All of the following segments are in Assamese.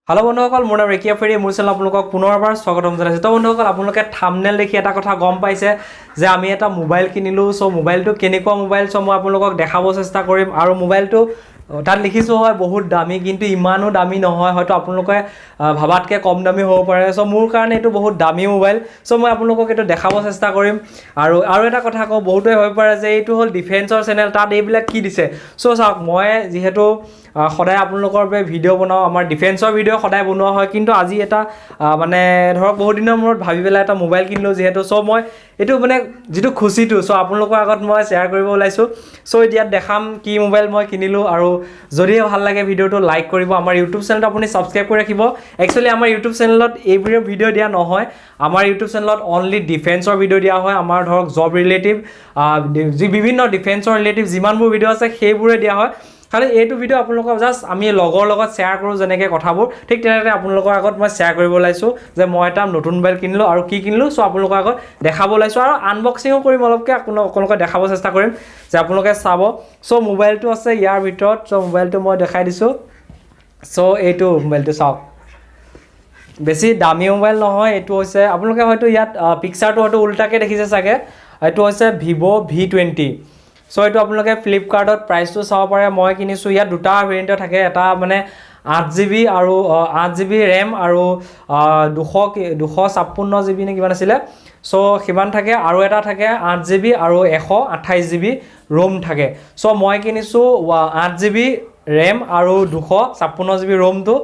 Hello বন্ধুসকল মোৰ নাম ৰেকিয়া ফেৰি মোৰ চেনেল আপোনালোকক পুনৰবাৰ স্বাগতম জনাইছো তো বন্ধুসকল আপোনালোকে থাম্বনেল দেখি এটা কথা গম পাইছে যে আমি এটা মোবাইল কিনিলো সো মোবাইলটো কেনেকুৱা মোবাইল সো মই আপোনালোকক দেখাব চেষ্টা কৰিম আৰু মোবাইলটো তাত লিখিছো হয় বহুত দামী কিন্তু ইমানো দামী নহয় হয়তো আপোনালোকে ভাবাতকে কম দামী হ'ব পাৰে সো মোৰ কাৰণে এটো বহুত দামী মোবাইল সো মই আপোনালোকক এটো দেখাব চেষ্টা কৰিম আৰু এটা কথা কও বহুতই হৈ পাৰে যে এটো হল ডিফেন্সৰ চেনেল তাত এইবিলাক কি দিছে সো চাওক মই যেহেতু সদায় আপোনালোকৰ বাবে ভিডিও বনাও আমাৰ ডিফেন্সৰ ভিডিও সদায় বনোৱা হয় কিন্তু আজি এটা মানে ধৰক বহুত দিনৰ মূৰত ভাবি পেলাই এটা মোবাইল কিনিলো যেহেতু সো মই এটো মানে যেটো খুচিটো সো আপোনালোকৰ আগত মই শেয়াৰ কৰিব ওলাইছো সো এতিয়া দেখাম কি মোবাইল মই কিনিলো আৰু যদি ভাল লাগে ভিডিওটো লাইক কৰিব আমাৰ ইউটিউব চেনেলটো আপুনি সাবস্ক্ৰাইব কৰি ৰাখিব একচুয়ালি আমাৰ ইউটিউব চেনেলত এইবোৰ ভিডিও দিয়া নহয় আমাৰ ইউটিউব চেনেলত অনলি ডিফেন্সৰ ভিডিও দিয়া হয় আমাৰ ধৰক জব ৰিলেটিভ যি বিভিন্ন ডিফেন্সৰ ৰিলেটিভ যিমানবোৰ ভিডিও আছে সেইবোৰে দিয়া হয় খালি এইটো ভিডিও আপোনালোকক জাস্ট আমি লগৰ লগত শেয়াৰ কৰো যেনেকে কথাবোৰ ঠিক তেনেদৰে আপোনালোকৰ আগত মই শেয়াৰ কৰিব লাইছো যে মই এটা নতুন মোবাইল কিনিলো আৰু কি কিনিলো সো আপোনালোকৰ আগত দেখাব লাইছো আৰু আনবক্সিংও কৰিম অলপকে আপোনালোকক দেখাব চেষ্টা কৰিম যে আপোনালোকে চাব সো মোবাইলটো আছে ইয়াৰ ভিতৰত সো মোবাইলটো মই দেখাই দিছো সো এইটো মোবাইলটো চাওক বেছি দামী মোবাইল নহয় এটো হৈছে আপোনালোকে হয়তো ইয়াত পিকচাৰটো হয়তো উল্টাকে দেখিছে চাগে এটো হৈছে Vivo V20 সো এটো আপোনালোকে ফ্লিপকাৰ্টত প্ৰাইসটো চাব পাৰে মই কিনিছো ইয়াত দুটা ভেৰিয়েন্ট থাকে এটা মানে 8GB আৰু 8GB RAM আৰু 256GB নে কিমান আছিল সো কিমান থাকে আৰু এটা থাকে 8GB আৰু 128GB ROM থাকে সো মই কিনিছো 8GB RAM আৰু 256GB ROM টো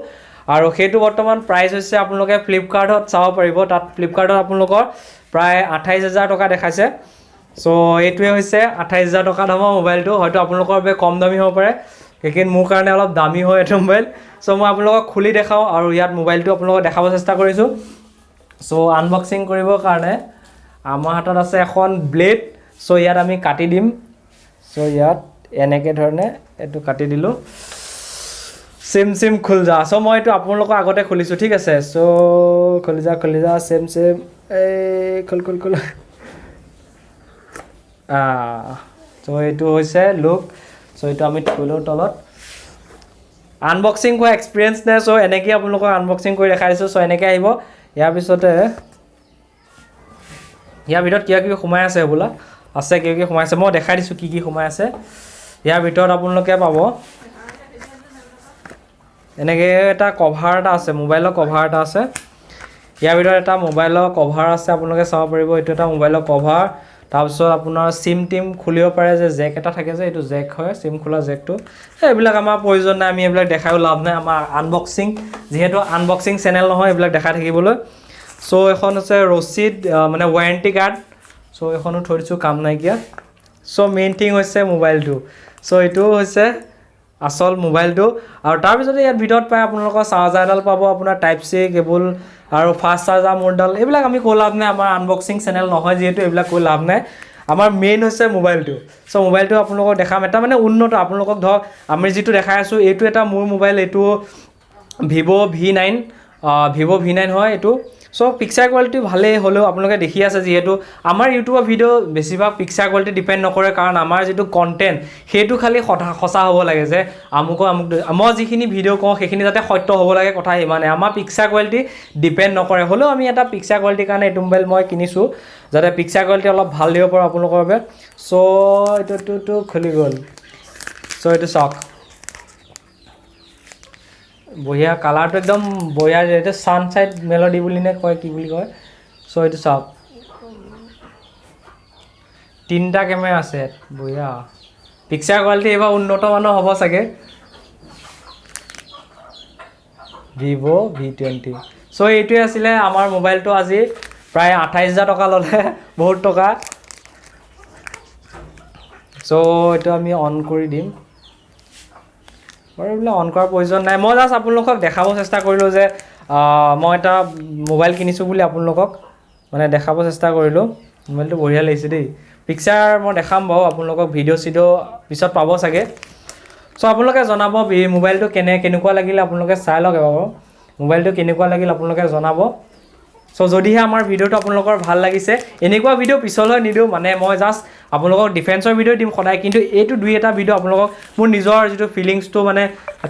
আৰু হেতু বৰ্তমান প্ৰাইস হৈছে আপোনালোকে ফ্লিপকাৰ্টত চাব পাৰিব তাত ফ্লিপকাৰ্টত আপোনালোকৰ প্ৰায় 28000 টকা দেখাইছে সো এইটোৱে হৈছে 28000 টকা দামৰ মোবাইলটো হয়তো আপোনালোকৰ বাবে কম দামী হ'ব পাৰে কিন্তু মোৰ কাৰণে অলপ দামী হয় এটো মোবাইল সো মই আপোনালোকক খুলি দেখাও আৰু ইয়াত মোবাইলটো আপোনালোকক দেখাব চেষ্টা কৰিছো সো আনবক্সিং কৰিবৰ কাৰণে আমাৰ হাতত আছে এখন ব্লেড সো ইয়াত আমি কাটি দিম সো ইয়াত এনেকে ধৰণে এটো কাটি দিলো সেম খুল যা সো মই এটো আপোনালোকৰ আগতে খুলিছো ঠিক আছে সো খুলি যা সেম এই খুল সো এটো হৈছে লুক সো এটো আমি থুলো তলত আনবক্সিং কৰা এক্সপেৰিয়েন্স নাই সো এনেকৈ আপোনালোকক আনবক্সিং কৰি দেখাই দিছো সো এনেকৈ আহিব ইয়াৰ পিছতে ইয়াৰ ভিতৰত কি সোমাই আছে বলা আছে কি সোমাই আছে মই দেখাই দিছো কি সোমাই আছে ইয়াৰ ভিতৰত আপোনালোকে পাব এনেকৈ এটা কভাৰ এটা আছে মোবাইলৰ কভাৰ এটা আছে ইয়াৰ ভিতৰত এটা মোবাইলৰ কভাৰ আছে আপোনালোকে চাব পাৰিব এটো এটা মোবাইলৰ কভাৰ তাৰপিছত আপোনাৰ সিম টিম খুলিব পাৰে যে জেক এটা থাকে যে এটো জেক হয় সিম খোলা জেকটো এইবিলাক আমাৰ প্ৰয়োজন নাই আমি এইবিলাক দেখাইও লাভ নাই আমাৰ আনবক্সিং যেহেতু আনবক্সিং চেনেল নহয় এইবিলাক দেখাই থাকিবলৈ সো এখন আছে ৰচিদ মানে ওয়াৰেন্টি কাৰ্ড সো এখনো থৈ দিছো কাম নাই কিয়া সো মেইন থিং হৈছে মোবাইলটো সো এটো হৈছে আসল মোবাইলটো আৰু তাৰ পিছতে ইয়াত ভিতৰত পায় আপোনালোকৰ চাৰ্জাৰডাল পাব আপোনাৰ টাইপ সি কেবল আৰু ফাষ্ট চাৰ্জাৰ মোডাল এইবিলাক আমি কৈ লাভ নাই আমাৰ আনবক্সিং চেনেল নহয় যেহেতু এইবিলাক কৈ লাভ নাই আমাৰ মেইন হৈছে মোবাইলটো সো মোবাইলটো আপোনালোকক দেখাম এটা মানে উন্নত আপোনালোকক ধৰ আমি যেটো দেখাই আছো এইটো এটা মোৰ মোবাইল এইটো Vivo V9 হয় এটো সো পিকচাৰ কোৱালিটি ভালে হলেও আপোনালোকে দেখি আছে যেহেতু আমাৰ ইউটিউবৰ ভিডিও বেছিভাগ পিকচাৰ কোৱালিটি ডিপেন্ড নকৰে কাৰণ আমাৰ যেটো কন্টেন্ট হেতু খালি খসা হ'ব লাগে যে আমুক মই যিখিনি ভিডিও কওঁ সেইখিনি যাতে সত্য হ'ব লাগে কথা মানে আমাৰ পিকচাৰ কোৱালিটি ডিপেন্ড নকৰে হলেও আমি এটা পিকচাৰ কোৱালিটিৰ কাৰণে এটো মোবাইল মই কিনিছো যাতে পিকচাৰ কোৱালিটি অলপ ভাল দিব পাৰো আপোনালোকৰ বাবে সো এটো খুলি গল সো এটো চাওক বঢ়িয়া কালাৰটো একদম বঢ়িয়া যেটো সানসাইড মেলোডি বুলি নে কয় কি বুলি কয় সো এটো চাওক তিনটা ক্যামেৰা আছে বঢ়িয়া পিকচাৰ কোৱালিটি এবা উন্নত মানৰ হ'ব চাগে Vivo V20 সো এইটোৱে আছিল আমাৰ মোবাইলটো আজি প্ৰায় 28000 টকা ললে বহুত টকা সো এটো আমি অন কৰি দিম বৰবলা অন কৰাৰ প্ৰয়োজন নাই মই জাস্ট আপোনালোকক দেখাব চেষ্টা কৰিলো যে মই এটা মোবাইল কিনিছো বুলি আপোনালোকক মানে দেখাব চেষ্টা কৰিলো মোবাইলটো বঢ়িয়া লাগিছে দেই পিকচাৰ মই দেখাম বাও আপোনালোকক ভিডিও পিছত পাব চাগে সো আপোনালোকে জনাব মোবাইলটো কেনেকুৱা লাগিল আপোনালোকে চাই লওক এবাৰ মোবাইলটো কেনেকুৱা লাগিল আপোনালোকে জনাব সো যদিহে আমাৰ ভিডিওটো আপোনালোকৰ ভাল লাগিছে এনেকুৱা ভিডিও পিছলৈ নিদিও মানে মই জাস্ট আপোনালোকক ডিফেন্সৰ ভিডিঅ' দিম সদায় কিন্তু এইটো দুই এটা ভিডিঅ' আপোনালোকক মোৰ নিজৰ যিটো ফিলিংছটো মানে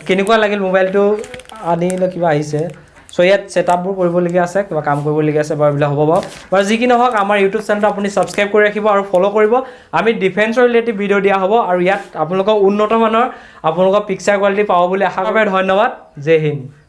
কেনেকুৱা লাগিল মোবাইলটো আনিলে কিবা আহিছে চ' ইয়াত ছেটআপবোৰ কৰিবলগীয়া আছে কিবা কাম কৰিবলগীয়া আছে বাৰু এইবিলাক হ'ব বাৰু যি কি নহওক আমাৰ ইউটিউব চেনেলটো আপুনি ছাবস্ক্ৰাইব কৰি ৰাখিব আৰু ফ'ল' কৰিব আমি ডিফেন্সৰ ৰিলেটিভ ভিডিঅ' দিয়া হ'ব আৰু ইয়াত আপোনালোকক উন্নত মানৰ আপোনালোকৰ পিকচাৰ কোৱালিটি পাব বুলি আশা কৰে ধন্যবাদ জয় হিন্দ